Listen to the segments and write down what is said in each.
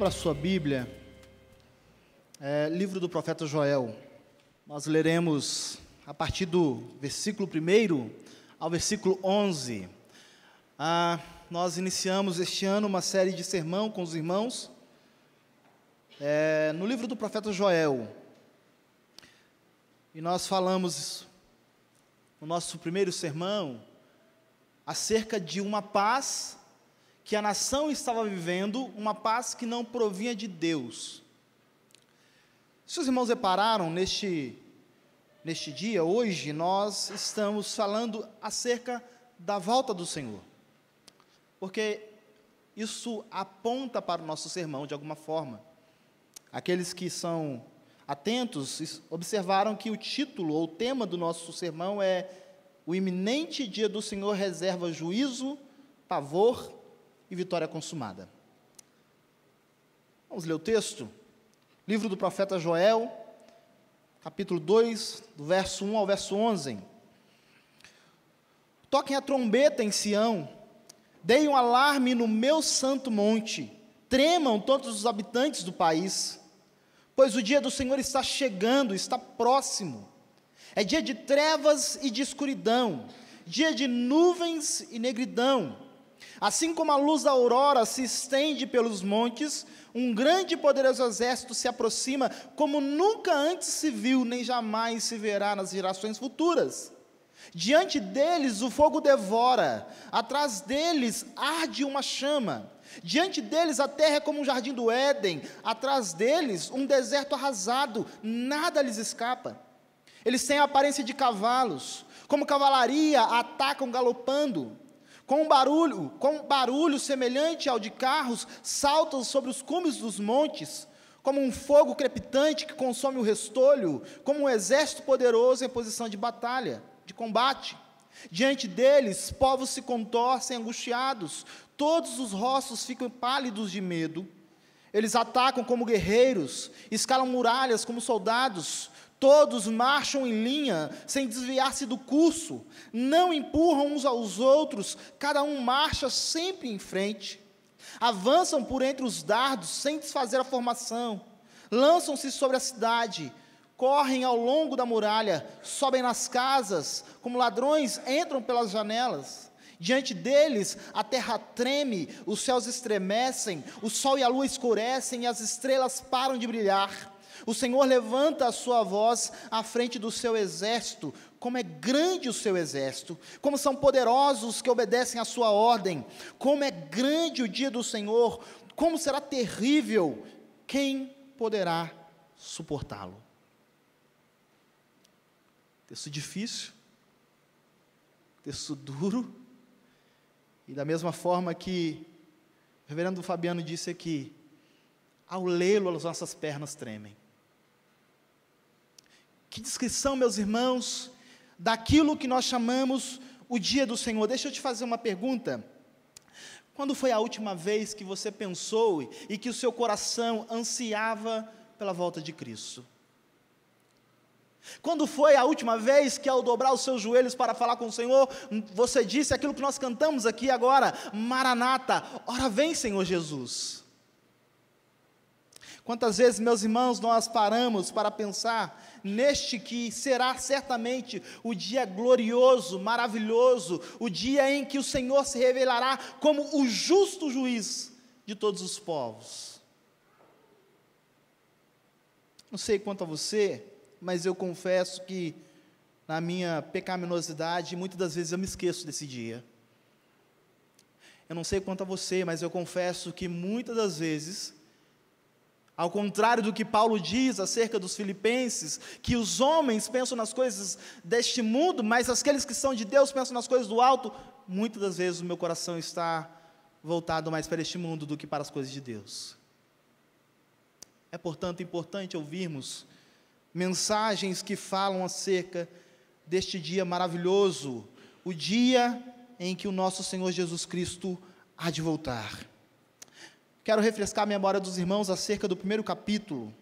Abra a sua Bíblia, livro do profeta Joel. Nós leremos a partir do versículo 1 ao versículo 11. Nós iniciamos este ano uma série de sermão com os irmãos, no livro do profeta Joel. E nós falamos, no nosso primeiro sermão, acerca de uma paz que a nação estava vivendo, uma paz que não provinha de Deus. Se os irmãos repararam, neste dia, hoje, nós estamos falando acerca da volta do Senhor, porque isso aponta para o nosso sermão, de alguma forma. Aqueles que são atentos observaram que o título ou o tema do nosso sermão é: o iminente dia do Senhor reserva juízo, pavor e vitória consumada. Vamos ler o texto? Livro do profeta Joel, capítulo 2, do verso 1 ao verso 11. Toquem a trombeta em Sião, deem um alarme no meu santo monte, tremam todos os habitantes do país, pois o dia do Senhor está chegando, está próximo. É dia de trevas e de escuridão, dia de nuvens e negridão. Assim como a luz da aurora se estende pelos montes, um grande e poderoso exército se aproxima, como nunca antes se viu, nem jamais se verá nas gerações futuras. Diante deles o fogo devora, atrás deles arde uma chama. Diante deles a terra é como um jardim do Éden, atrás deles um deserto arrasado, nada lhes escapa. Eles têm a aparência de cavalos, como cavalaria atacam galopando. Com barulho semelhante ao de carros, saltam sobre os cumes dos montes, como um fogo crepitante que consome o restolho, como um exército poderoso em posição de batalha, de combate. Diante deles, povos se contorcem angustiados, todos os rostos ficam pálidos de medo. Eles atacam como guerreiros, escalam muralhas como soldados. Todos marcham em linha, sem desviar-se do curso, não empurram uns aos outros, cada um marcha sempre em frente. Avançam por entre os dardos, sem desfazer a formação, lançam-se sobre a cidade, correm ao longo da muralha, sobem nas casas, como ladrões entram pelas janelas. Diante deles, a terra treme, os céus estremecem, o sol e a lua escurecem e as estrelas param de brilhar. O Senhor levanta a sua voz à frente do seu exército. Como é grande o seu exército, como são poderosos os que obedecem à sua ordem, como é grande o dia do Senhor, como será terrível, quem poderá suportá-lo? Texto difícil, texto duro, e da mesma forma que o reverendo Fabiano disse aqui, ao lê-lo as nossas pernas tremem. Que descrição, meus irmãos, daquilo que nós chamamos o dia do Senhor. Deixa eu te fazer uma pergunta. Quando foi a última vez que você pensou e que o seu coração ansiava pela volta de Cristo? Quando foi a última vez que, ao dobrar os seus joelhos para falar com o Senhor, você disse aquilo que nós cantamos aqui agora: Maranata, ora vem, Senhor Jesus? Quantas vezes, meus irmãos, nós paramos para pensar neste que será certamente o dia glorioso, maravilhoso, o dia em que o Senhor se revelará como o justo juiz de todos os povos. Não sei quanto a você, mas eu confesso que na minha pecaminosidade, muitas das vezes eu me esqueço desse dia. Eu não sei quanto a você, mas eu confesso que muitas das vezes, ao contrário do que Paulo diz acerca dos filipenses, que os homens pensam nas coisas deste mundo, mas aqueles que são de Deus pensam nas coisas do alto, muitas das vezes o meu coração está voltado mais para este mundo do que para as coisas de Deus. É, portanto, importante ouvirmos mensagens que falam acerca deste dia maravilhoso, o dia em que o nosso Senhor Jesus Cristo há de voltar. Quero refrescar a memória dos irmãos acerca do primeiro capítulo.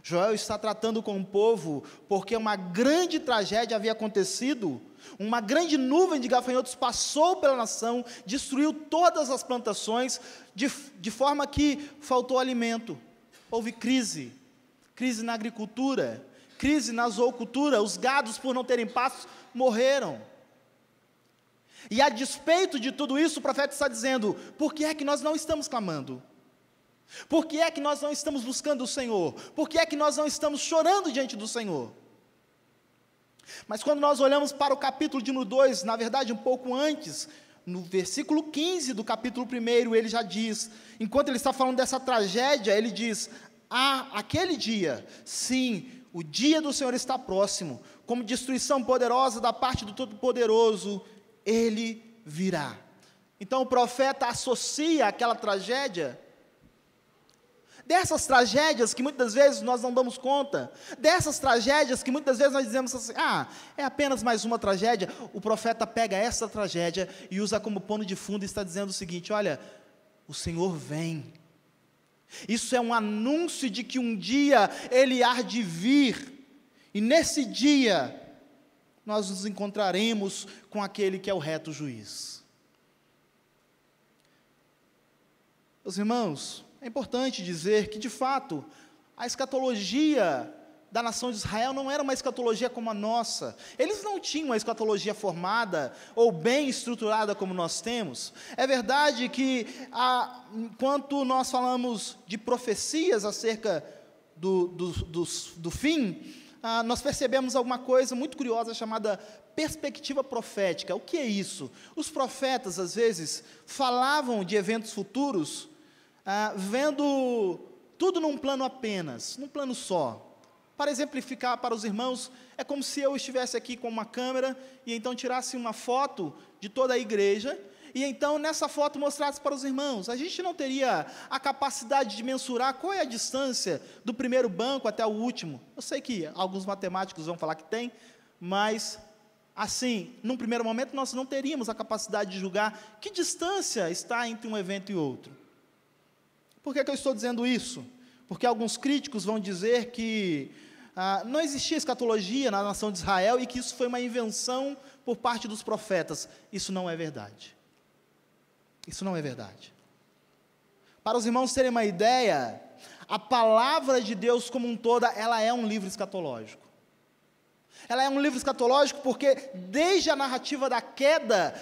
Joel está tratando com o povo, porque uma grande tragédia havia acontecido uma grande nuvem de gafanhotos passou pela nação, destruiu todas as plantações, de forma que faltou alimento. Houve crise na agricultura, crise na zoocultura, os gados, por não terem pastos, morreram. E a despeito de tudo isso, o profeta está dizendo: por que é que nós não estamos clamando? Por que é que nós não estamos buscando o Senhor? Por que é que nós não estamos chorando diante do Senhor? Mas quando nós olhamos para o capítulo de número 2, na verdade um pouco antes, no versículo 15 do capítulo 1, ele já diz, enquanto ele está falando dessa tragédia, ele diz: aquele dia, sim, o dia do Senhor está próximo, como destruição poderosa da parte do Todo-Poderoso, ele virá. Então o profeta associa aquela tragédia, dessas tragédias que muitas vezes nós não damos conta, dessas tragédias que muitas vezes nós dizemos assim: é apenas mais uma tragédia. O profeta pega essa tragédia e usa como pano de fundo e está dizendo o seguinte: olha, o Senhor vem. Isso é um anúncio de que um dia Ele há de vir, e nesse dia nós nos encontraremos com aquele que é o reto juiz. Meus irmãos, é importante dizer que, de fato, a escatologia da nação de Israel não era uma escatologia como a nossa. Eles não tinham uma escatologia formada ou bem estruturada como nós temos. É verdade que, enquanto nós falamos de profecias acerca do fim, nós percebemos alguma coisa muito curiosa chamada perspectiva profética. O que é isso? Os profetas, às vezes, falavam de eventos futuros, vendo tudo num plano apenas, num plano só. Para exemplificar para os irmãos, é como se eu estivesse aqui com uma câmera e então tirasse uma foto de toda a igreja e então nessa foto mostrasse para os irmãos. A gente não teria a capacidade de mensurar qual é a distância do primeiro banco até o último. Eu sei que alguns matemáticos vão falar que tem, mas assim, num primeiro momento nós não teríamos a capacidade de julgar que distância está entre um evento e outro. Por que eu estou dizendo isso? Porque alguns críticos vão dizer que não existia escatologia na nação de Israel e que isso foi uma invenção por parte dos profetas. Isso não é verdade. Isso não é verdade. Para os irmãos terem uma ideia, a palavra de Deus como um toda, ela é um livro escatológico. Ela é um livro escatológico porque desde a narrativa da queda,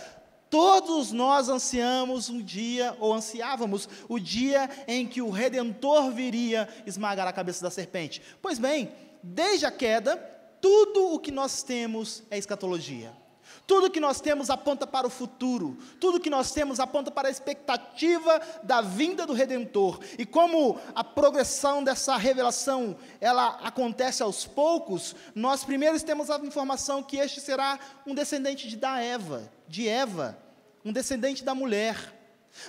todos nós ansiamos um dia, ou ansiávamos o dia em que o Redentor viria esmagar a cabeça da serpente. Pois bem, desde a queda, tudo o que nós temos é escatologia. Tudo que nós temos aponta para o futuro. Tudo que nós temos aponta para a expectativa da vinda do Redentor. E como a progressão dessa revelação, ela acontece aos poucos, nós primeiro temos a informação que este será um descendente de Eva, um descendente da mulher.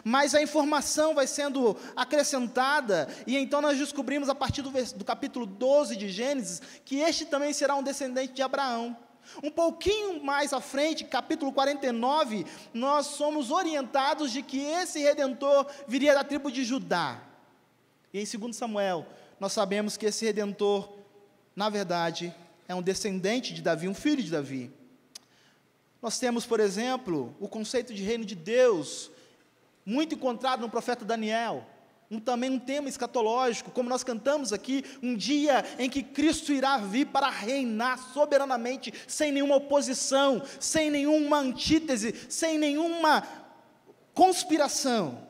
Mas a informação vai sendo acrescentada, e então nós descobrimos a partir do capítulo 12 de Gênesis, que este também será um descendente de Abraão. Um pouquinho mais à frente, capítulo 49, nós somos orientados de que esse Redentor viria da tribo de Judá. E em 2 Samuel, nós sabemos que esse Redentor, na verdade, é um descendente de Davi, um filho de Davi. Nós temos, por exemplo, o conceito de reino de Deus, muito encontrado no profeta Daniel, também um tema escatológico, como nós cantamos aqui, um dia em que Cristo irá vir para reinar soberanamente, sem nenhuma oposição, sem nenhuma antítese, sem nenhuma conspiração.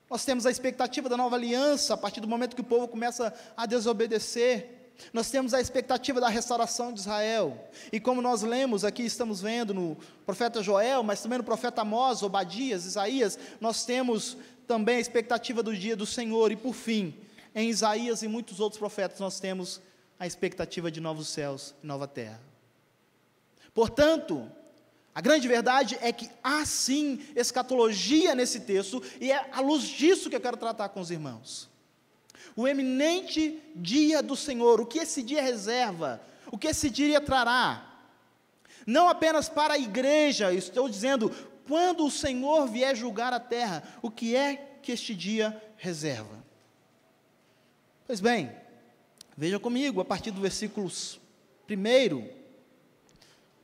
Nós temos a expectativa da nova aliança, a partir do momento que o povo começa a desobedecer. Nós temos a expectativa da restauração de Israel, e como nós lemos aqui, estamos vendo no profeta Joel, mas também no profeta Amós, Obadias, Isaías, nós temos também a expectativa do dia do Senhor, e por fim, em Isaías e muitos outros profetas, nós temos a expectativa de novos céus e nova terra. Portanto, a grande verdade é que há sim escatologia nesse texto, e é à luz disso que eu quero tratar com os irmãos. O eminente dia do Senhor, o que esse dia reserva, o que esse dia trará, não apenas para a igreja, estou dizendo, quando o Senhor vier julgar a terra, o que é que este dia reserva? Pois bem, veja comigo, a partir do versículo 1,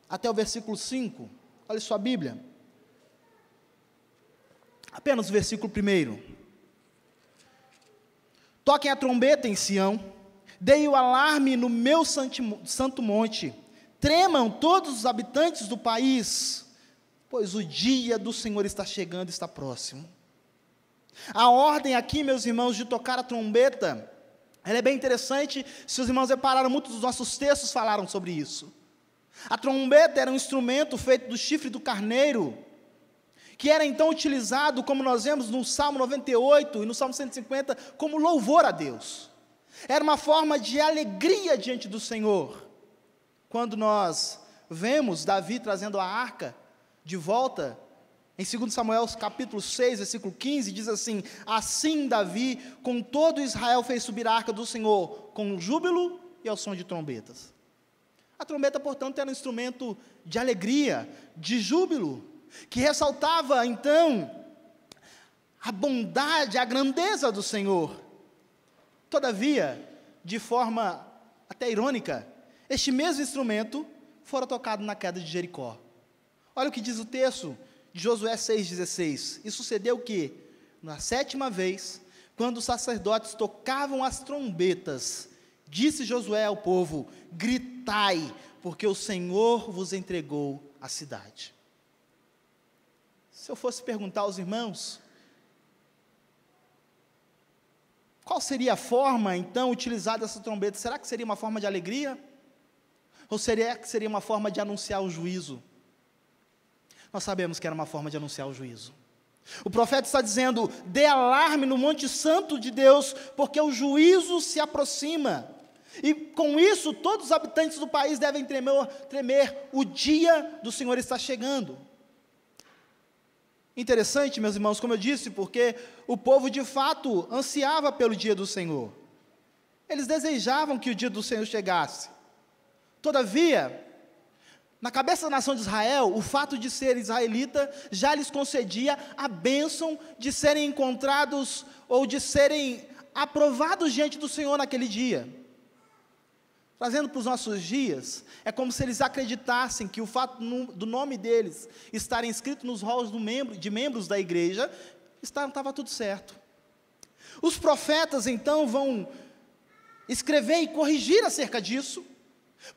até o versículo 5. Olha sua Bíblia. Apenas o versículo 1. Toquem a trombeta em Sião, deem o alarme no meu santo monte, tremam todos os habitantes do país, pois o dia do Senhor está chegando, está próximo. A ordem aqui, meus irmãos, de tocar a trombeta, ela é bem interessante. Se os irmãos repararam, muitos dos nossos textos falaram sobre isso. A trombeta era um instrumento feito do chifre do carneiro, que era então utilizado, como nós vemos no Salmo 98 e no Salmo 150, como louvor a Deus. Era uma forma de alegria diante do Senhor. Quando nós vemos Davi trazendo a arca de volta, em 2 Samuel capítulo 6, versículo 15, diz assim: assim Davi, com todo Israel, fez subir a arca do Senhor, com júbilo e ao som de trombetas. A trombeta, portanto, era um instrumento de alegria, de júbilo, que ressaltava, então, a bondade, a grandeza do Senhor. Todavia, de forma até irônica, este mesmo instrumento fora tocado na queda de Jericó. Olha o que diz o texto de Josué 6,16. E sucedeu que, na 7ª vez, quando os sacerdotes tocavam as trombetas, disse Josué ao povo: gritai, porque o Senhor vos entregou a cidade. Se eu fosse perguntar aos irmãos, qual seria a forma, então, utilizada dessa trombeta? Será que seria uma forma de alegria? Ou seria que seria uma forma de anunciar o juízo? Nós sabemos que era uma forma de anunciar o juízo. O profeta está dizendo: dê alarme no Monte Santo de Deus, porque o juízo se aproxima. E com isso, todos os habitantes do país devem tremer, o dia do Senhor está chegando. Interessante, meus irmãos, como eu disse, porque o povo de fato ansiava pelo dia do Senhor. Eles desejavam que o dia do Senhor chegasse. Todavia, na cabeça da nação de Israel, o fato de ser israelita já lhes concedia a bênção de serem encontrados ou de serem aprovados diante do Senhor naquele dia. Trazendo para os nossos dias, é como se eles acreditassem que o fato do nome deles estarem escritos nos rolos de membros da igreja, estava tudo certo. Os profetas então vão escrever e corrigir acerca disso,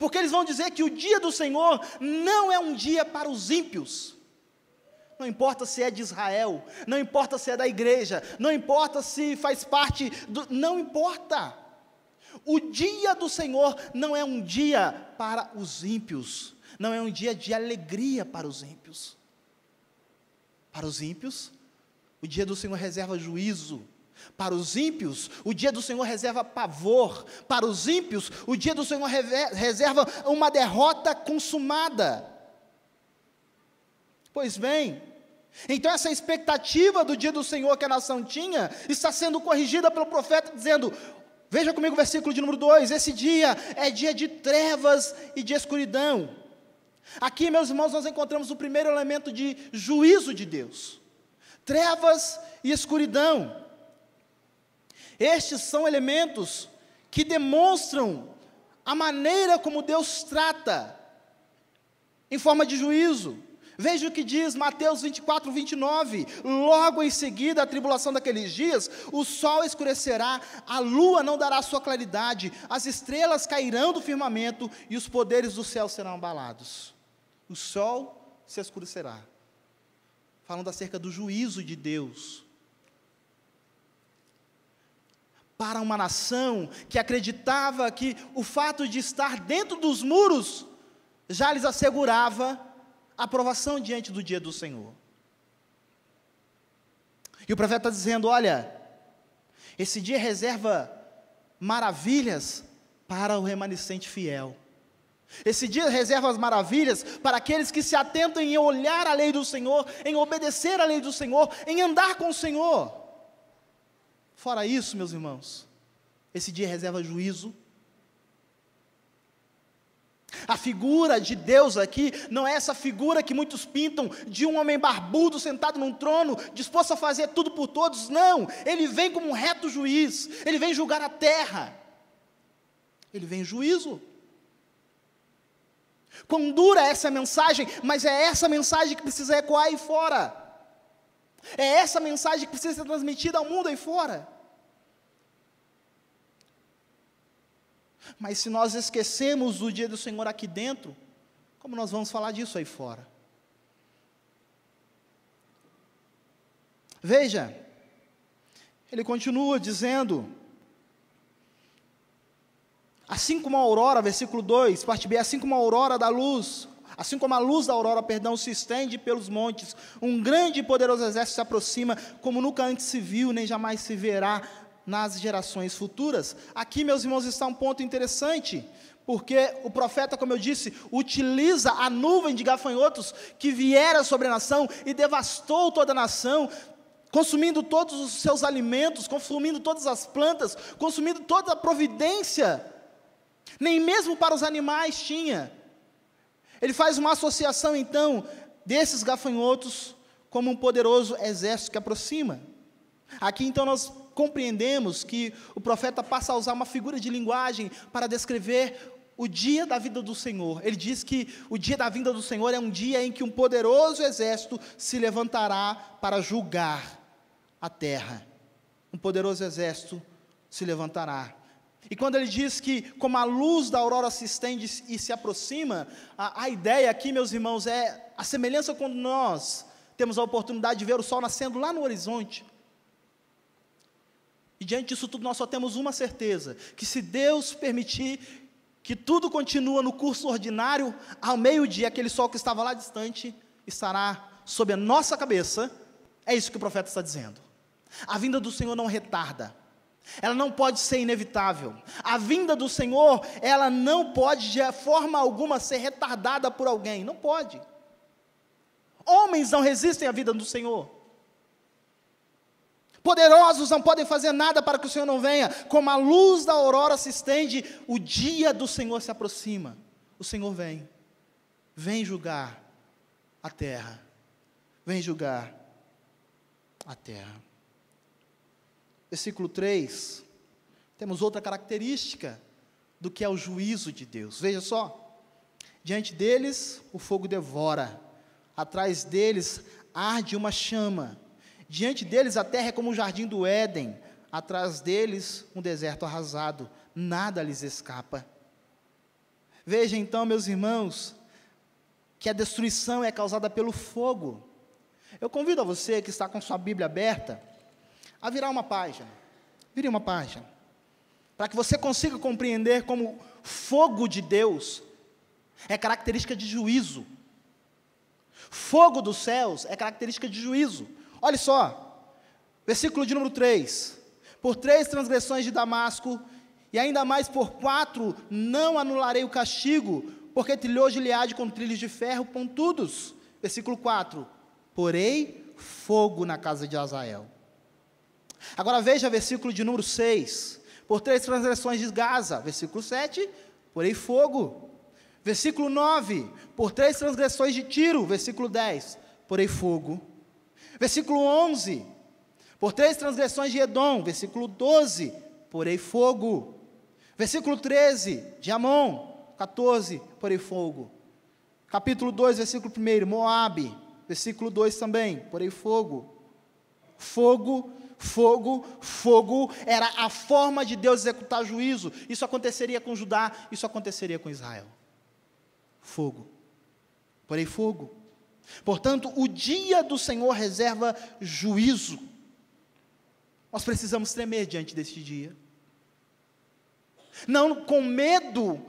porque eles vão dizer que o dia do Senhor não é um dia para os ímpios. Não importa se é de Israel, não importa se é da igreja, não importa se faz parte não importa. O dia do Senhor não é um dia para os ímpios, não é um dia de alegria para os ímpios. Para os ímpios, o dia do Senhor reserva juízo. Para os ímpios, o dia do Senhor reserva pavor. Para os ímpios, o dia do Senhor reserva uma derrota consumada. Pois bem, então essa expectativa do dia do Senhor que a nação tinha, está sendo corrigida pelo profeta, dizendo: veja comigo o versículo de número 2, esse dia é dia de trevas e de escuridão. Aqui, meus irmãos, nós encontramos o primeiro elemento de juízo de Deus. Trevas e escuridão. Estes são elementos que demonstram a maneira como Deus trata em forma de juízo. Veja o que diz Mateus 24, 29, logo em seguida a tribulação daqueles dias, o sol escurecerá, a lua não dará sua claridade, as estrelas cairão do firmamento e os poderes do céu serão abalados. O sol se escurecerá. Falando acerca do juízo de Deus. Para uma nação que acreditava que o fato de estar dentro dos muros já lhes assegurava aprovação diante do dia do Senhor. E o profeta está dizendo: olha, esse dia reserva maravilhas para o remanescente fiel. Esse dia reserva as maravilhas para aqueles que se atentam em olhar a lei do Senhor, em obedecer a lei do Senhor, em andar com o Senhor. Fora isso, meus irmãos, esse dia reserva juízo. A figura de Deus aqui não é essa figura que muitos pintam de um homem barbudo sentado num trono, disposto a fazer tudo por todos. Não, ele vem como um reto juiz, ele vem julgar a terra, ele vem em juízo. Quão dura é essa mensagem, mas é essa mensagem que precisa ecoar aí fora. É essa mensagem que precisa ser transmitida ao mundo aí fora. Mas se nós esquecemos o dia do Senhor aqui dentro, como nós vamos falar disso aí fora? Veja, ele continua dizendo, assim como a aurora, versículo 2, parte B, assim como a aurora da luz, assim como a luz da aurora, se estende pelos montes, um grande e poderoso exército se aproxima, como nunca antes se viu, nem jamais se verá nas gerações futuras. Aqui, meus irmãos, está um ponto interessante, porque o profeta, como eu disse, utiliza a nuvem de gafanhotos que viera sobre a nação e devastou toda a nação, consumindo todos os seus alimentos, consumindo todas as plantas, consumindo toda a providência, nem mesmo para os animais tinha. Ele faz uma associação, então, desses gafanhotos como um poderoso exército que aproxima. Aqui, então, nós compreendemos que o profeta passa a usar uma figura de linguagem para descrever o dia da vida do Senhor. Ele diz que o dia da vinda do Senhor é um dia em que um poderoso exército se levantará para julgar a terra. Um poderoso exército se levantará. E quando ele diz que como a luz da aurora se estende e se aproxima, a ideia aqui, meus irmãos, é a semelhança quando nós temos a oportunidade de ver o sol nascendo lá no horizonte. E diante disso tudo nós só temos uma certeza, que se Deus permitir que tudo continua no curso ordinário, ao meio-dia aquele sol que estava lá distante estará sob a nossa cabeça. É isso que o profeta está dizendo. A vinda do Senhor não retarda, ela não pode ser inevitável. A vinda do Senhor, ela não pode de forma alguma ser retardada por alguém, não pode. Homens não resistem à vida do Senhor. Poderosos não podem fazer nada para que o Senhor não venha. Como a luz da aurora se estende, o dia do Senhor se aproxima. O Senhor vem julgar a terra, vem julgar a terra. Versículo 3, temos outra característica do que é o juízo de Deus. Veja só, diante deles o fogo devora, atrás deles arde uma chama, diante deles a terra é como o jardim do Éden, atrás deles um deserto arrasado, nada lhes escapa. Veja então, meus irmãos, que a destruição é causada pelo fogo. Eu convido a você que está com sua Bíblia aberta, a virar uma página, vire uma página, para que você consiga compreender como fogo de Deus é característica de juízo. Fogo dos céus é característica de juízo. Olha só, versículo de número 3, por 3 transgressões de Damasco, e ainda mais por 4, não anularei o castigo, porque trilhou Gileade com trilhos de ferro pontudos. Versículo 4, porei fogo na casa de Azael. Agora veja versículo de número 6, por 3 transgressões de Gaza. Versículo 7, porei fogo. Versículo 9, por 3 transgressões de Tiro. Versículo 10, porei fogo. Versículo 11, por 3 transgressões de Edom. Versículo 12, porei fogo. Versículo 13, de Amon. 14, porei fogo. Capítulo 2, versículo 1, Moabe. Versículo 2 também, porei fogo. Fogo, fogo, fogo, era a forma de Deus executar juízo. Isso aconteceria com Judá, isso aconteceria com Israel. Fogo, porém fogo. Portanto, o dia do Senhor reserva juízo. Nós precisamos tremer diante deste dia. Não com medo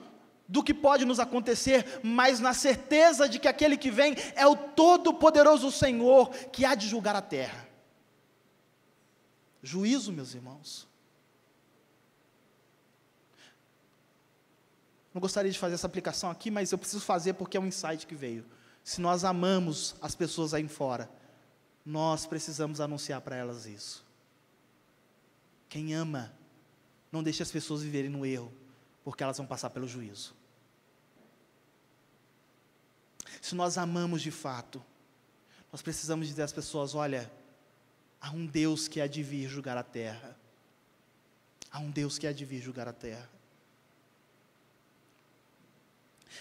do que pode nos acontecer, mas na certeza de que aquele que vem é o todo-poderoso Senhor que há de julgar a terra. Juízo, meus irmãos. Não gostaria de fazer essa aplicação aqui, mas eu preciso fazer porque é um insight que veio. Se nós amamos as pessoas aí fora, nós precisamos anunciar para elas isso. Quem ama, não deixa as pessoas viverem no erro, porque elas vão passar pelo juízo. Se nós amamos de fato, nós precisamos dizer às pessoas, olha, há um Deus que há de vir julgar a terra. Há um Deus que há de vir julgar a terra.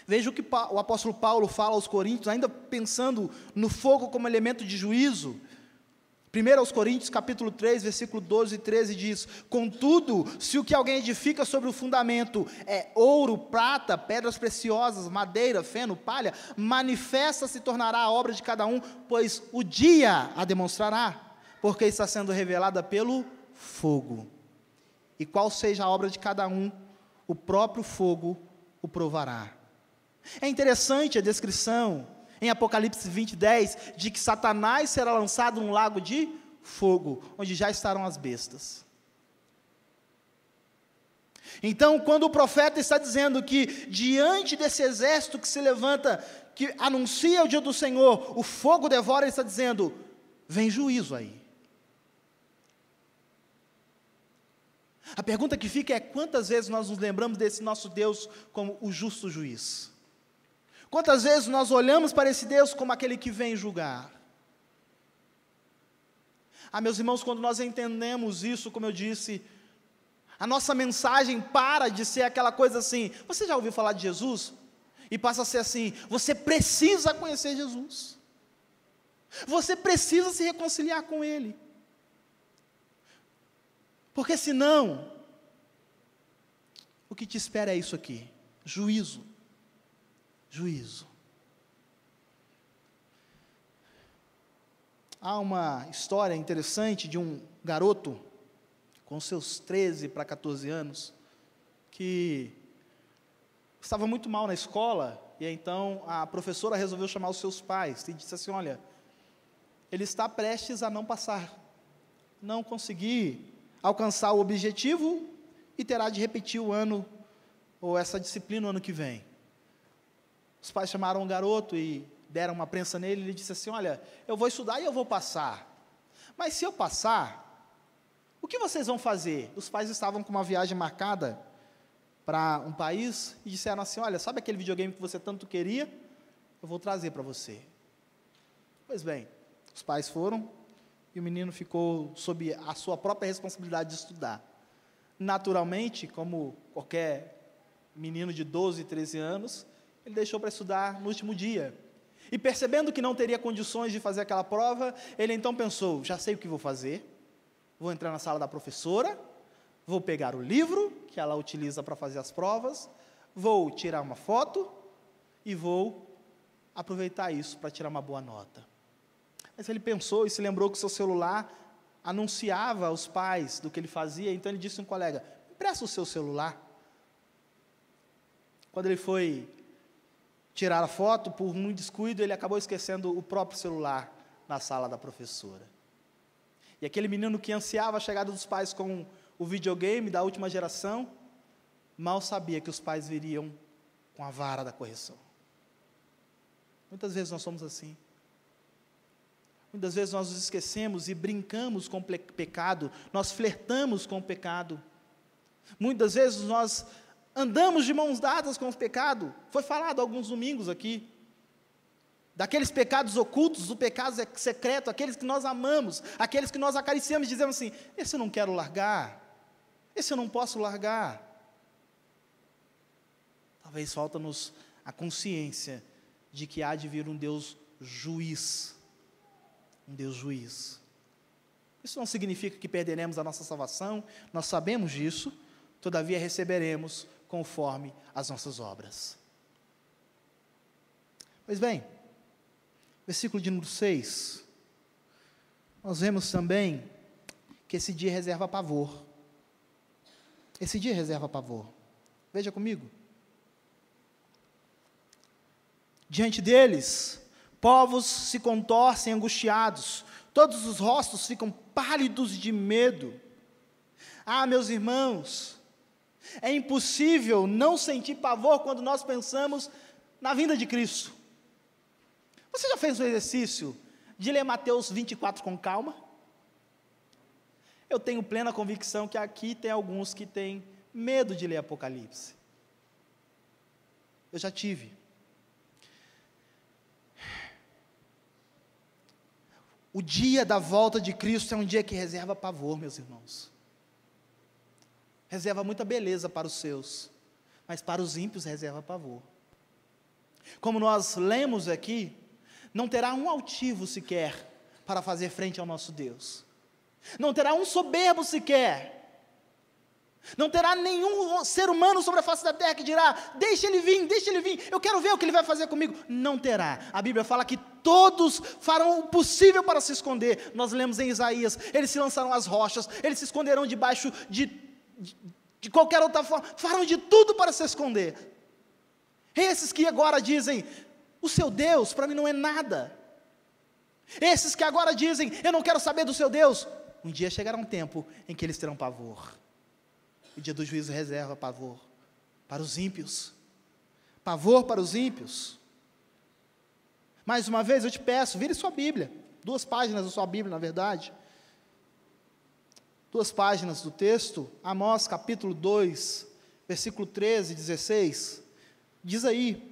Veja o que o apóstolo Paulo fala aos Coríntios, ainda pensando no fogo como elemento de juízo. 1 aos Coríntios, capítulo 3, versículo 12 e 13 diz: contudo, se o que alguém edifica sobre o fundamento é ouro, prata, pedras preciosas, madeira, feno, palha, manifesta se tornará a obra de cada um, pois o dia a demonstrará, porque está sendo revelada pelo fogo. E qual seja a obra de cada um, o próprio fogo o provará. É interessante a descrição em Apocalipse 20:10, de que Satanás será lançado num lago de fogo, onde já estarão as bestas. Então, quando o profeta está dizendo que, diante desse exército que se levanta, que anuncia o dia do Senhor, o fogo devora, ele está dizendo, vem juízo aí. A pergunta que fica é, quantas vezes nós nos lembramos desse nosso Deus como o justo juiz? Quantas vezes nós olhamos para esse Deus como aquele que vem julgar? Meus irmãos, quando nós entendemos isso, como eu disse, a nossa mensagem para de ser aquela coisa assim, você já ouviu falar de Jesus? E passa a ser assim, você precisa conhecer Jesus. Você precisa se reconciliar com Ele. Porque senão, o que te espera é isso aqui, juízo. Juízo. Há uma história interessante de um garoto, com seus 13 para 14 anos, que estava muito mal na escola, e então a professora resolveu chamar os seus pais, e disse assim, olha, ele está prestes a não passar, não conseguir alcançar o objetivo, e terá de repetir o ano, ou essa disciplina no ano que vem. Os pais chamaram o garoto e deram uma prensa nele, e ele disse assim, olha, eu vou estudar e eu vou passar, mas se eu passar, o que vocês vão fazer? Os pais estavam com uma viagem marcada para um país, e disseram assim, olha, sabe aquele videogame que você tanto queria? Eu vou trazer para você. Pois bem, os pais foram, e o menino ficou sob a sua própria responsabilidade de estudar. Naturalmente, como qualquer menino de 12, 13 anos, ele deixou para estudar no último dia. E percebendo que não teria condições de fazer aquela prova, ele então pensou, já sei o que vou fazer, vou entrar na sala da professora, vou pegar o livro, que ela utiliza para fazer as provas, vou tirar uma foto, e vou aproveitar isso para tirar uma boa nota. Mas ele pensou e se lembrou que o seu celular anunciava aos pais do que ele fazia, então ele disse a um colega, empresta o seu celular. Quando ele foi tirar a foto, por um descuido, ele acabou esquecendo o próprio celular na sala da professora. E aquele menino que ansiava a chegada dos pais com o videogame da última geração, mal sabia que os pais viriam com a vara da correção. Muitas vezes nós somos assim. Muitas vezes nós nos esquecemos e brincamos com o pecado, nós flertamos com o pecado. Muitas vezes nós andamos de mãos dadas com o pecado. Foi falado alguns domingos aqui, daqueles pecados ocultos, do pecado secreto, aqueles que nós amamos, aqueles que nós acariciamos e dizemos assim, esse eu não quero largar, esse eu não posso largar. Talvez falta-nos a consciência de que há de vir um Deus juiz, um Deus juiz. Isso não significa que perderemos a nossa salvação, nós sabemos disso, todavia receberemos conforme as nossas obras. Pois bem, versículo de número 6, nós vemos também que esse dia reserva pavor. Esse dia reserva pavor. Veja comigo. Diante deles, povos se contorcem angustiados, todos os rostos ficam pálidos de medo. Meus irmãos, é impossível não sentir pavor quando nós pensamos na vinda de Cristo. Você já fez o exercício de ler Mateus 24 com calma? Eu tenho plena convicção que aqui tem alguns que têm medo de ler Apocalipse. Eu já tive. O dia da volta de Cristo é um dia que reserva pavor, meus irmãos. Reserva muita beleza para os seus, mas para os ímpios reserva pavor. como nós lemos aqui, não terá um altivo sequer para fazer frente ao nosso Deus. Não terá um soberbo sequer. Não terá nenhum ser humano sobre a face da terra que dirá, deixa ele vir, eu quero ver o que ele vai fazer comigo. Não terá. A Bíblia fala que todos farão o possível para se esconder. Nós lemos em Isaías, eles se lançarão às rochas, eles se esconderão debaixo de qualquer outra forma, farão de tudo para se esconder. Esses que agora dizem, o seu Deus para mim não é nada. Esses que agora dizem, eu não quero saber do seu Deus, um dia chegará um tempo em que eles terão pavor. O dia do juízo reserva pavor para os ímpios. Pavor para os ímpios. Mais uma vez eu te peço, vire sua Bíblia. 2 páginas da sua Bíblia, na verdade. 2 páginas do texto. Amós capítulo 2, versículo 13 e 16. Diz aí: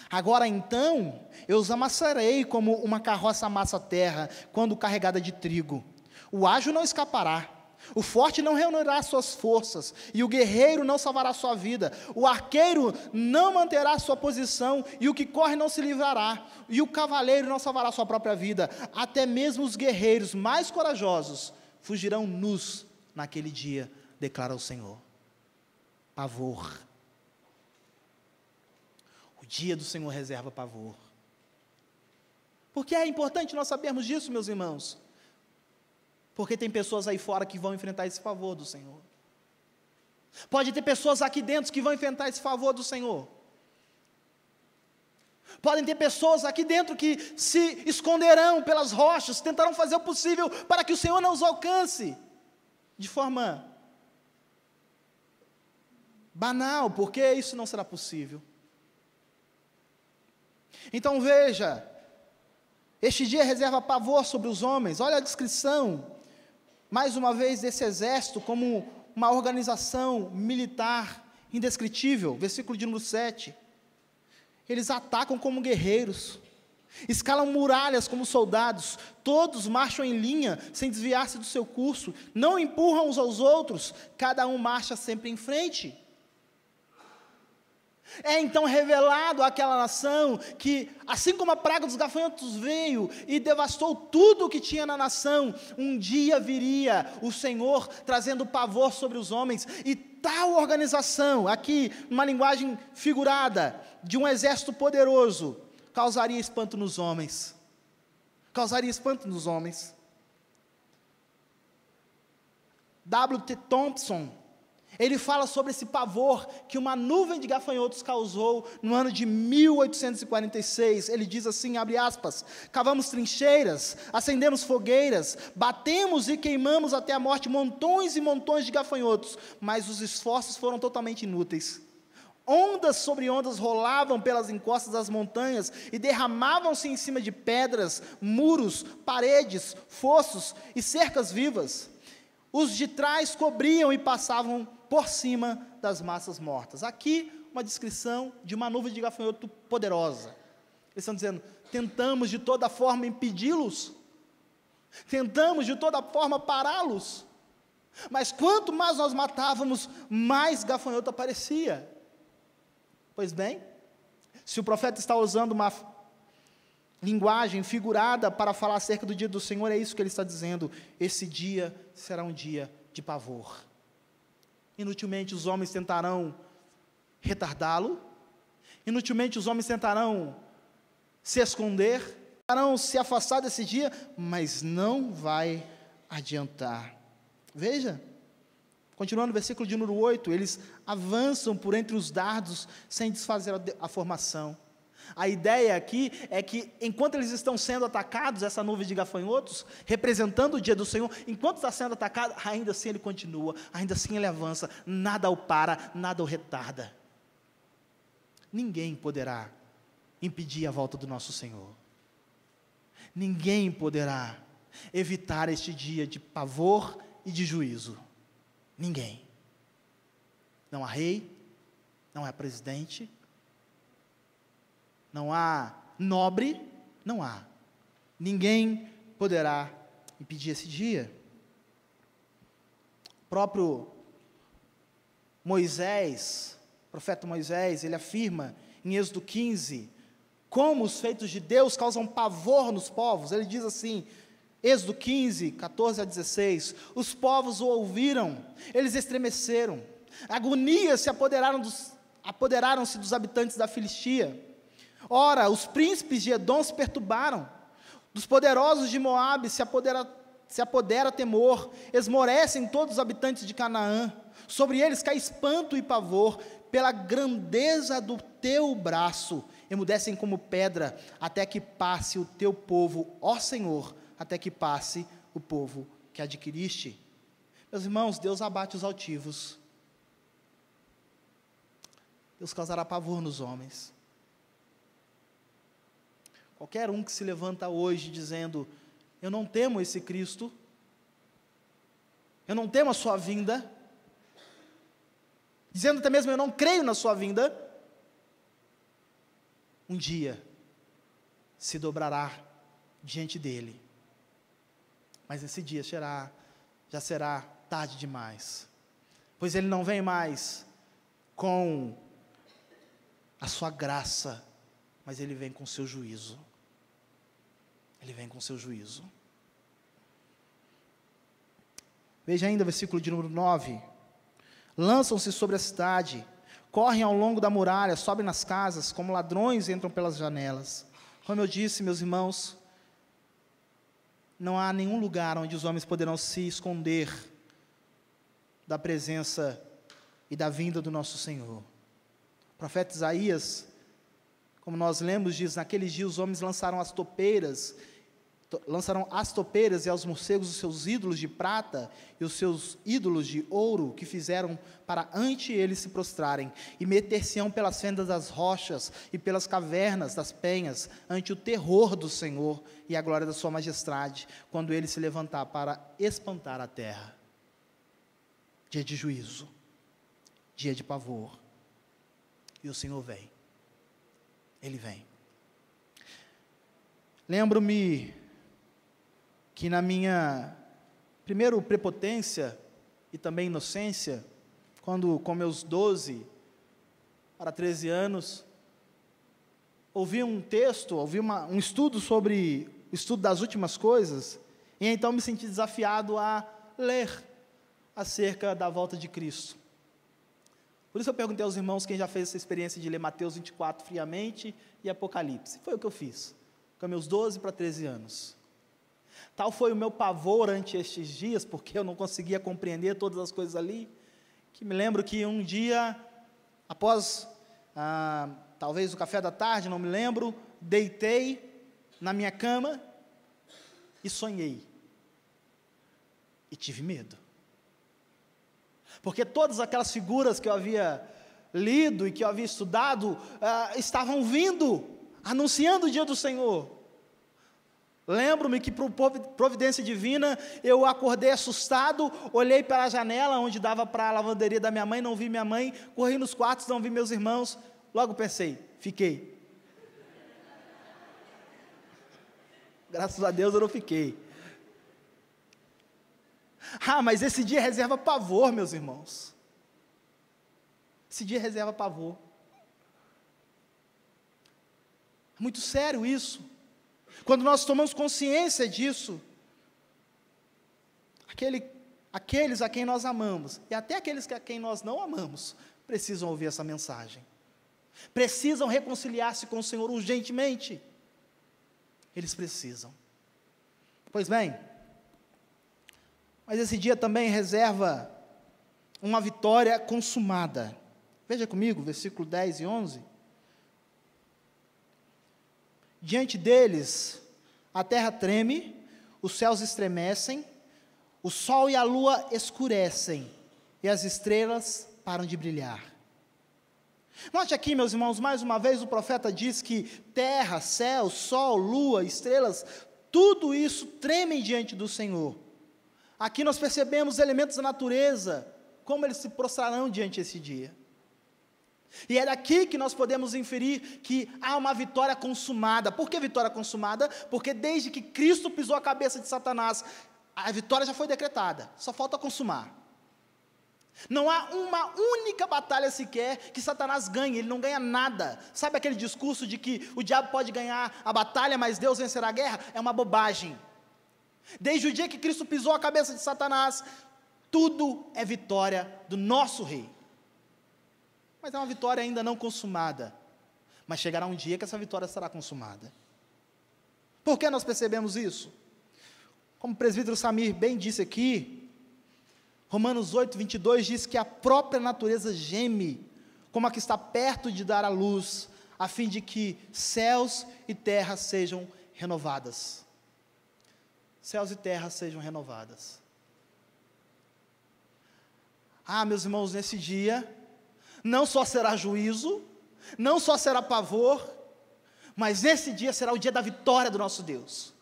agora então, eu os amassarei como uma carroça amassa a terra, quando carregada de trigo. O ágil não escapará. O forte não reunirá suas forças, e o guerreiro não salvará sua vida. O arqueiro não manterá sua posição, e o que corre não se livrará, e o cavaleiro não salvará sua própria vida. Até mesmo os guerreiros mais corajosos fugirão nus naquele dia, declara o Senhor. Pavor. O dia do Senhor reserva pavor. Por que é importante nós sabermos disso, meus irmãos? Porque tem pessoas aí fora que vão enfrentar esse favor do Senhor. Pode ter pessoas aqui dentro que vão enfrentar esse favor do Senhor. Podem ter pessoas aqui dentro que se esconderão pelas rochas, tentarão fazer o possível para que o Senhor não os alcance. De forma banal, porque isso não será possível. Então veja, este dia reserva pavor sobre os homens. Olha a descrição, mais uma vez, desse exército como uma organização militar indescritível. Versículo de número 7. Eles atacam como guerreiros, escalam muralhas como soldados, todos marcham em linha, sem desviar-se do seu curso, não empurram uns aos outros, cada um marcha sempre em frente. É então revelado àquela nação que, assim como a praga dos gafanhotos veio e devastou tudo o que tinha na nação, um dia viria o Senhor trazendo pavor sobre os homens, e tal organização, aqui numa linguagem figurada, de um exército poderoso, causaria espanto nos homens. Causaria espanto nos homens. W.T. Thompson, ele fala sobre esse pavor que uma nuvem de gafanhotos causou no ano de 1846. Ele diz assim, abre aspas, cavamos trincheiras, acendemos fogueiras, batemos e queimamos até a morte montões e montões de gafanhotos, mas os esforços foram totalmente inúteis. Ondas sobre ondas rolavam pelas encostas das montanhas e derramavam-se em cima de pedras, muros, paredes, fossos e cercas vivas. Os de trás cobriam e passavam por cima das massas mortas. Aqui, uma descrição de uma nuvem de gafanhoto poderosa. Eles estão dizendo, tentamos de toda forma impedi-los, tentamos de toda forma pará-los, mas quanto mais nós matávamos, mais gafanhoto aparecia. Pois bem, se o profeta está usando uma linguagem figurada para falar acerca do dia do Senhor, é isso que ele está dizendo, esse dia será um dia de pavor. Inutilmente os homens tentarão retardá-lo, inutilmente os homens tentarão se esconder, tentarão se afastar desse dia, mas não vai adiantar. Veja, continuando no versículo de número 8, eles avançam por entre os dardos, sem desfazer a formação. A ideia aqui é que, enquanto eles estão sendo atacados, essa nuvem de gafanhotos, representando o dia do Senhor, enquanto está sendo atacado, ainda assim ele continua, ainda assim ele avança, nada o para, nada o retarda. Ninguém poderá impedir a volta do nosso Senhor. Ninguém poderá evitar este dia de pavor e de juízo. Ninguém. Não há rei, não há presidente, não há nobre, não há. Ninguém poderá impedir esse dia. O próprio Moisés, o profeta Moisés, ele afirma em Êxodo 15, como os feitos de Deus causam pavor nos povos. Ele diz assim, Êxodo 15, 14 a 16, os povos o ouviram, eles estremeceram, agonias se apoderaram-se dos habitantes da Filistia. Ora, os príncipes de Edom se perturbaram, dos poderosos de Moabe se apodera temor, esmorecem todos os habitantes de Canaã, sobre eles cai espanto e pavor, pela grandeza do teu braço, emudecem como pedra, até que passe o teu povo, ó Senhor, até que passe o povo que adquiriste. Meus irmãos, Deus abate os altivos, Deus causará pavor nos homens. Qualquer um que se levanta hoje dizendo, eu não temo esse Cristo, eu não temo a sua vinda, dizendo até mesmo, eu não creio na sua vinda, um dia se dobrará diante dele, mas esse dia já será tarde demais, pois ele não vem mais com a sua graça, mas ele vem com o seu juízo. Ele vem com o seu juízo. Veja ainda o versículo de número 9. Lançam-se sobre a cidade, correm ao longo da muralha, sobem nas casas, como ladrões entram pelas janelas. Como eu disse, meus irmãos, não há nenhum lugar onde os homens poderão se esconder da presença e da vinda do nosso Senhor. O profeta Isaías, como nós lemos, diz, naqueles dias os homens lançaram as topeiras e aos morcegos os seus ídolos de prata e os seus ídolos de ouro que fizeram para ante eles se prostrarem, e meter-se-ão pelas fendas das rochas e pelas cavernas das penhas, ante o terror do Senhor e a glória da sua majestade, quando ele se levantar para espantar a terra. Dia de juízo, dia de pavor, e o Senhor vem. Ele vem. Lembro-me que na minha, primeiro, prepotência e também inocência, quando com meus 12 para 13 anos, ouvi um texto, um estudo sobre o estudo das últimas coisas, e então me senti desafiado a ler acerca da volta de Cristo. Por isso eu perguntei aos irmãos quem já fez essa experiência de ler Mateus 24 friamente e Apocalipse. Foi o que eu fiz, com meus 12 para 13 anos. Tal foi o meu pavor ante estes dias, porque eu não conseguia compreender todas as coisas ali, que me lembro que um dia, após, talvez o café da tarde, não me lembro, deitei na minha cama e sonhei. E tive medo. Porque todas aquelas figuras que eu havia lido e que eu havia estudado, estavam vindo, anunciando o dia do Senhor. Lembro-me que, por providência divina, eu acordei assustado, olhei para a janela, onde dava para a lavanderia da minha mãe, não vi minha mãe, corri nos quartos, não vi meus irmãos, logo pensei, fiquei. Graças a Deus eu não fiquei. Mas esse dia reserva pavor, meus irmãos. Esse dia reserva pavor. É muito sério isso. Quando nós tomamos consciência disso, aqueles a quem nós amamos, e até aqueles a quem nós não amamos, precisam ouvir essa mensagem. Precisam reconciliar-se com o Senhor urgentemente. Eles precisam. Pois bem, mas esse dia também reserva uma vitória consumada. Veja comigo, versículo 10 e 11. Diante deles, a terra treme, os céus estremecem, o sol e a lua escurecem, e as estrelas param de brilhar. Note aqui, meus irmãos, mais uma vez o profeta diz que terra, céu, sol, lua, estrelas, tudo isso tremem diante do Senhor. Aqui nós percebemos elementos da natureza, como eles se prostrarão diante desse dia. E é daqui que nós podemos inferir que há uma vitória consumada. Por que vitória consumada? Porque desde que Cristo pisou a cabeça de Satanás, a vitória já foi decretada, só falta consumar. Não há uma única batalha sequer que Satanás ganhe, ele não ganha nada. Sabe aquele discurso de que o diabo pode ganhar a batalha, mas Deus vencerá a guerra? É uma bobagem. Desde o dia que Cristo pisou a cabeça de Satanás, tudo é vitória do nosso rei. Mas é uma vitória ainda não consumada. Mas chegará um dia que essa vitória será consumada. Por que nós percebemos isso? Como o presbítero Samir bem disse aqui, Romanos 8, 22 diz que a própria natureza geme, como a que está perto de dar à luz, a fim de que céus e terra sejam renovadas. Céus e terra sejam renovadas. Meus irmãos, nesse dia, não só será juízo, não só será pavor, mas nesse dia será o dia da vitória do nosso Deus.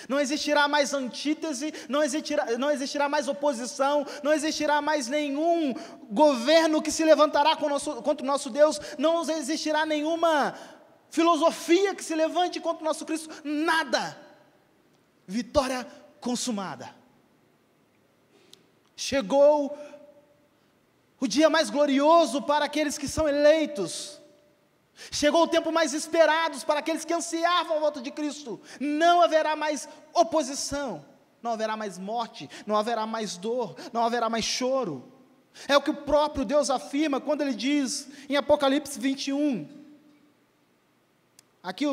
Não existirá mais antítese, não existirá mais oposição, não existirá mais nenhum governo que se levantará contra o nosso Deus, não existirá nenhuma filosofia que se levante contra o nosso Cristo, nada. Vitória consumada. Chegou o dia mais glorioso para aqueles que são eleitos. Chegou o tempo mais esperado para aqueles que ansiavam a volta de Cristo. Não haverá mais oposição, não haverá mais morte, não haverá mais dor, não haverá mais choro. É o que o próprio Deus afirma quando Ele diz em Apocalipse 21. Aqui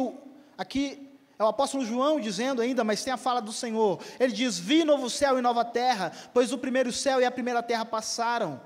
é o apóstolo João dizendo ainda, mas tem a fala do Senhor. Ele diz: vi novo céu e nova terra, pois o primeiro céu e a primeira terra passaram.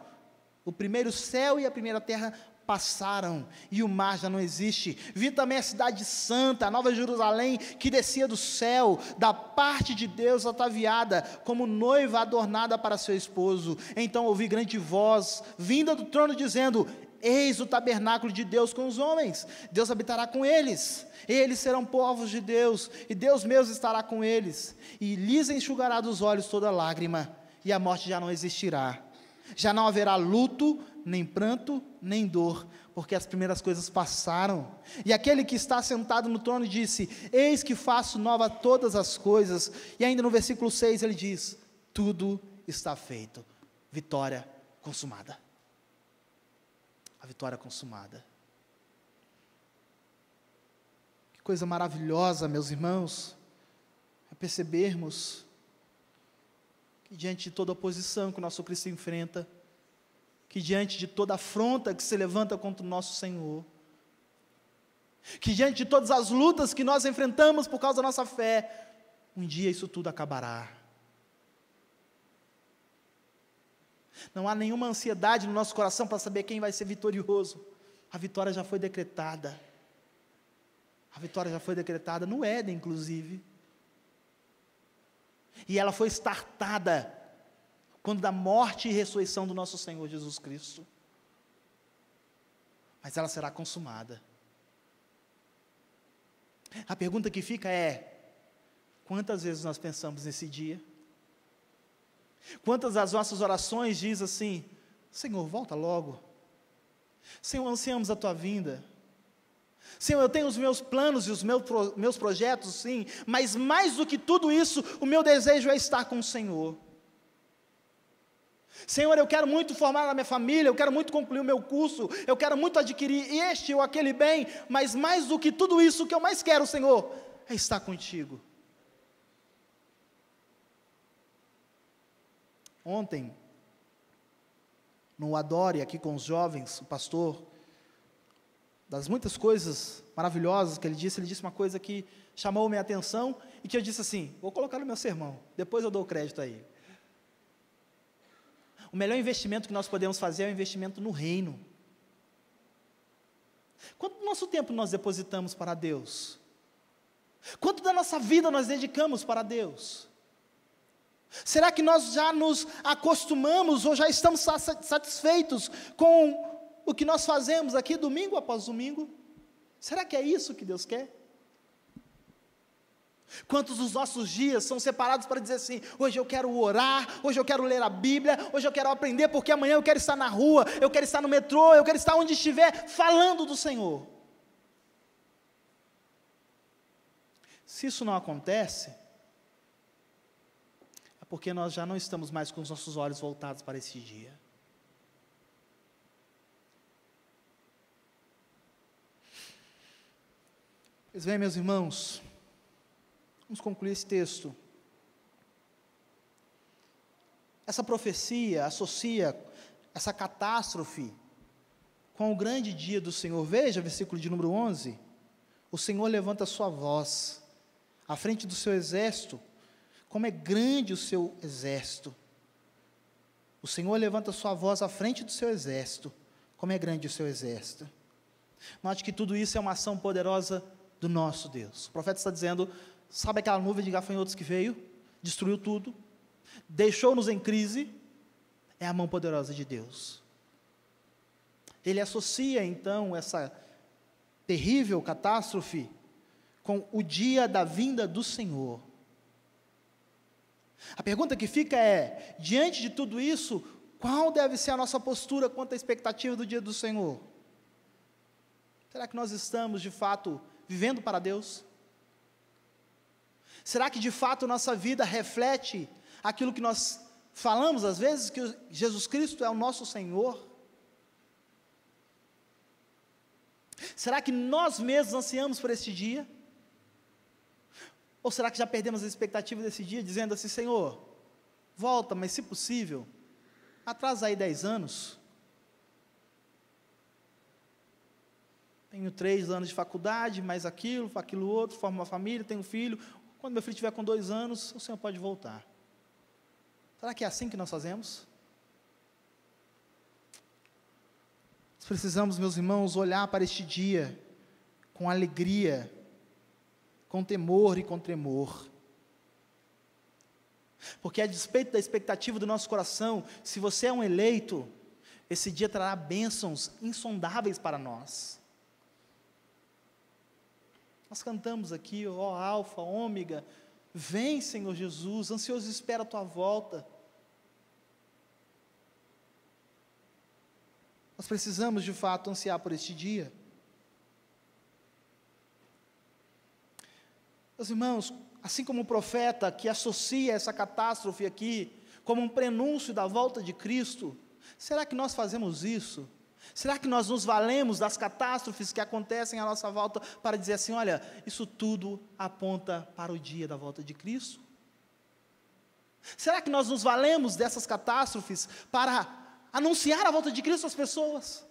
O primeiro céu e a primeira terra passaram, e o mar já não existe. Vi também a cidade santa, a nova Jerusalém, que descia do céu, da parte de Deus, ataviada, como noiva adornada para seu esposo. Então ouvi grande voz, vinda do trono, dizendo: eis o tabernáculo de Deus com os homens, Deus habitará com eles, eles serão povos de Deus, e Deus mesmo estará com eles, e lhes enxugará dos olhos toda lágrima, e a morte já não existirá. Já não haverá luto, nem pranto, nem dor, porque as primeiras coisas passaram. E aquele que está sentado no trono disse: eis que faço nova todas as coisas. E ainda no versículo 6 ele diz: tudo está feito. Vitória consumada. A vitória consumada. Que coisa maravilhosa, meus irmãos, é percebermos que diante de toda oposição que o nosso Cristo enfrenta, que diante de toda afronta que se levanta contra o nosso Senhor, que diante de todas as lutas que nós enfrentamos por causa da nossa fé, um dia isso tudo acabará. Não há nenhuma ansiedade no nosso coração para saber quem vai ser vitorioso. A vitória já foi decretada. A vitória já foi decretada no Éden, inclusive. E ela foi startada quando da morte e ressurreição do nosso Senhor Jesus Cristo. Mas ela será consumada. A pergunta que fica é: quantas vezes nós pensamos nesse dia? Quantas das nossas orações diz assim: Senhor, volta logo. Senhor, ansiamos a Tua vinda. Senhor, eu tenho os meus planos e os meus projetos, sim, mas mais do que tudo isso, o meu desejo é estar com o Senhor. Senhor, eu quero muito formar a minha família, eu quero muito concluir o meu curso, eu quero muito adquirir este ou aquele bem, mas mais do que tudo isso, o que eu mais quero, Senhor, é estar contigo. Ontem, no Adore, aqui com os jovens, o pastor, das muitas coisas maravilhosas que ele disse uma coisa que chamou minha atenção e que eu disse assim: vou colocar no meu sermão, depois eu dou o crédito a ele. O melhor investimento que nós podemos fazer é o investimento no reino. Quanto do nosso tempo nós depositamos para Deus? Quanto da nossa vida nós dedicamos para Deus? Será que nós já nos acostumamos ou já estamos satisfeitos com o que nós fazemos aqui domingo após domingo? Será que é isso que Deus quer? Quantos dos nossos dias são separados para dizer assim: hoje eu quero orar, hoje eu quero ler a Bíblia, hoje eu quero aprender, porque amanhã eu quero estar na rua, eu quero estar no metrô, eu quero estar onde estiver, falando do Senhor. Se isso não acontece, é é porque nós já não estamos mais com os nossos olhos voltados para esse dia. Pois bem, meus irmãos, vamos concluir esse texto. Essa profecia associa essa catástrofe com o grande dia do Senhor. Veja, versículo de número 11. O Senhor levanta a sua voz à frente do seu exército. Como é grande o seu exército. O Senhor levanta a sua voz à frente do seu exército. Como é grande o seu exército. Note que tudo isso é uma ação poderosa do nosso Deus. O profeta está dizendo, sabe aquela nuvem de gafanhotos que veio? Destruiu tudo. Deixou-nos em crise. É a mão poderosa de Deus. Ele associa então essa terrível catástrofe com o dia da vinda do Senhor. A pergunta que fica é, diante de tudo isso, qual deve ser a nossa postura quanto à expectativa do dia do Senhor? Será que nós estamos, de fato, vivendo para Deus? Será que, de fato, nossa vida reflete aquilo que nós falamos, às vezes, que Jesus Cristo é o nosso Senhor? Será que nós mesmos ansiamos por este dia? Ou será que já perdemos a expectativa desse dia, dizendo assim, Senhor, volta, mas se possível, atrasa aí 10 anos. Tenho 3 anos de faculdade, mais aquilo outro, formo uma família, tenho um filho. Quando meu filho estiver com 2 anos, o Senhor pode voltar. Será que é assim que nós fazemos? Nós precisamos, meus irmãos, olhar para este dia com alegria, com temor e com tremor. Porque a despeito da expectativa do nosso coração, se você é um eleito, esse dia trará bênçãos insondáveis para nós. Nós cantamos aqui, ó Alfa, Ômega, vem Senhor Jesus, ansioso espera a tua volta. Nós precisamos de fato ansiar por este dia. Meus irmãos, assim como o profeta que associa essa catástrofe aqui como um prenúncio da volta de Cristo, será que nós fazemos isso? Será que nós nos valemos das catástrofes que acontecem à nossa volta para dizer assim, olha, isso tudo aponta para o dia da volta de Cristo? Será que nós nos valemos dessas catástrofes para anunciar a volta de Cristo às pessoas?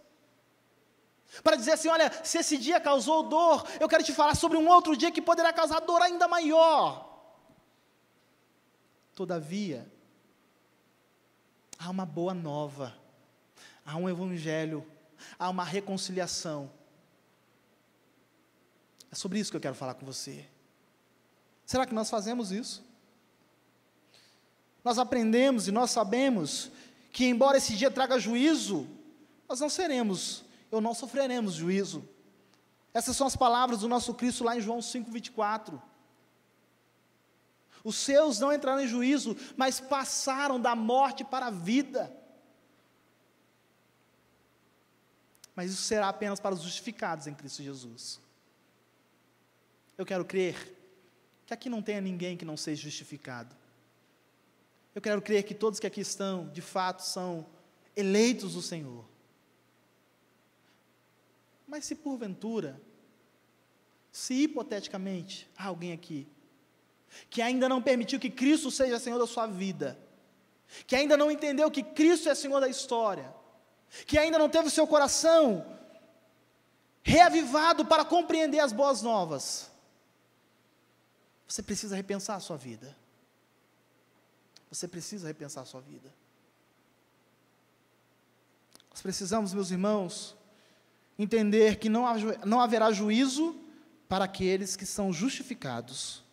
Para dizer assim, olha, se esse dia causou dor, eu quero te falar sobre um outro dia que poderá causar dor ainda maior. Todavia, há uma boa nova, há um evangelho, há uma reconciliação. É sobre isso que eu quero falar com você. Será que nós fazemos isso? Nós aprendemos e nós sabemos que embora esse dia traga juízo, nós não sofreremos juízo. Essas são as palavras do nosso Cristo lá em João 5:24. Os seus não entraram em juízo, mas passaram da morte para a vida. Mas isso será apenas para os justificados em Cristo Jesus. Eu quero crer que aqui não tenha ninguém que não seja justificado. Eu quero crer que todos que aqui estão, de fato, são eleitos do Senhor. Mas se porventura, se hipoteticamente, há alguém aqui, que ainda não permitiu que Cristo seja Senhor da sua vida, que ainda não entendeu que Cristo é Senhor da história, que ainda não teve o seu coração reavivado para compreender as boas novas, você precisa repensar a sua vida. Você precisa repensar a sua vida. Nós precisamos, meus irmãos, entender que não haverá juízo para aqueles que são justificados.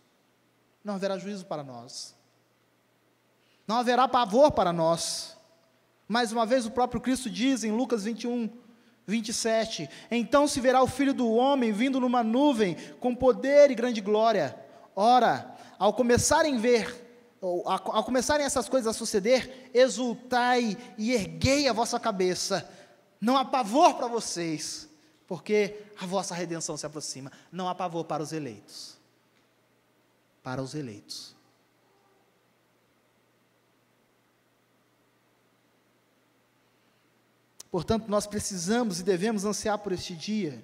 Não haverá juízo para nós. Não haverá pavor para nós. Mais uma vez o próprio Cristo diz em Lucas 21:27, então se verá o Filho do Homem vindo numa nuvem com poder e grande glória. Ora, ao começarem essas coisas a suceder, exultai e erguei a vossa cabeça. Não há pavor para vocês, porque a vossa redenção se aproxima. Não há pavor para os eleitos. Para os eleitos. Portanto, nós precisamos e devemos ansiar por este dia.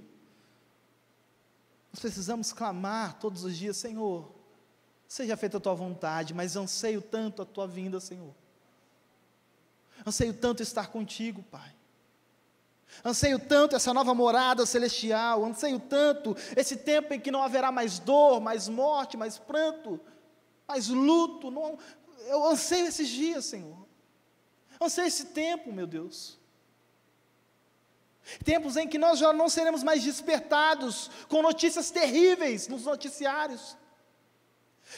Nós precisamos clamar todos os dias: Senhor, seja feita a tua vontade, mas anseio tanto a tua vinda, Senhor. Anseio tanto estar contigo, Pai. Anseio tanto essa nova morada celestial. Anseio tanto esse tempo em que não haverá mais dor, mais morte, mais pranto, mais luto. Eu anseio esses dias, Senhor. Anseio esse tempo, meu Deus. Tempos em que nós já não seremos mais despertados com notícias terríveis nos noticiários.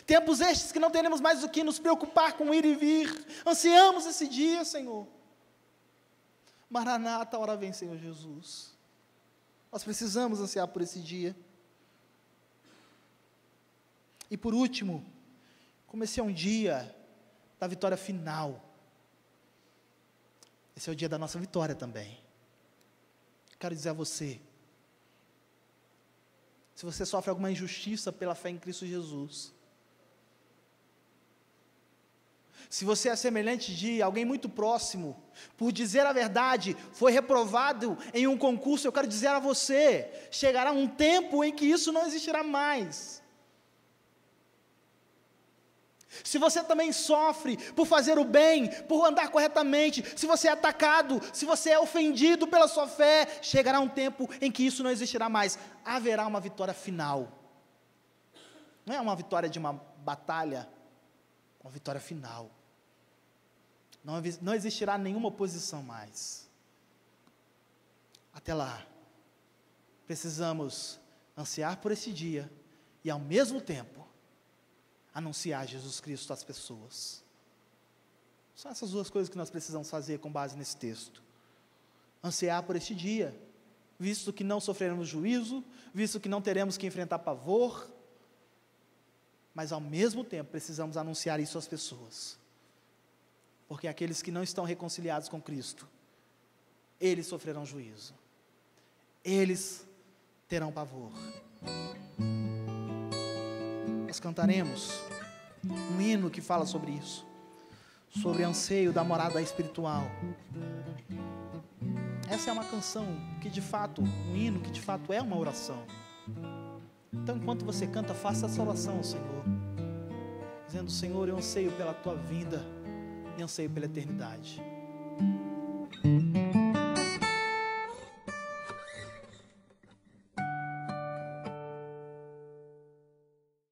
Tempos estes que não teremos mais o que nos preocupar com ir e vir. Ansiamos esse dia, Senhor. Maranata, a hora vem, Senhor Jesus. Nós precisamos ansiar por esse dia. E por último, como esse é um dia da vitória final, esse é o dia da nossa vitória também. Quero dizer a você, se você sofre alguma injustiça pela fé em Cristo Jesus, se você é semelhante de alguém muito próximo, por dizer a verdade, foi reprovado em um concurso, eu quero dizer a você, chegará um tempo em que isso não existirá mais. Se você também sofre por fazer o bem, por andar corretamente, se você é atacado, se você é ofendido pela sua fé, chegará um tempo em que isso não existirá mais. Haverá uma vitória final. Não é uma vitória de uma batalha, uma vitória final. Não existirá nenhuma oposição mais. Até lá, precisamos ansiar por esse dia e, ao mesmo tempo, anunciar Jesus Cristo às pessoas. São essas duas coisas que nós precisamos fazer com base nesse texto. Ansiar por este dia, visto que não sofreremos juízo, visto que não teremos que enfrentar pavor, mas ao mesmo tempo precisamos anunciar isso às pessoas. Porque aqueles que não estão reconciliados com Cristo, eles sofrerão juízo. Eles terão pavor. Nós cantaremos um hino que fala sobre isso, sobre o anseio da morada espiritual. Essa é uma canção que de fato, um hino que de fato é uma oração. Então, enquanto você canta, faça essa oração ao Senhor, dizendo: Senhor, eu anseio pela tua vinda e anseio pela eternidade.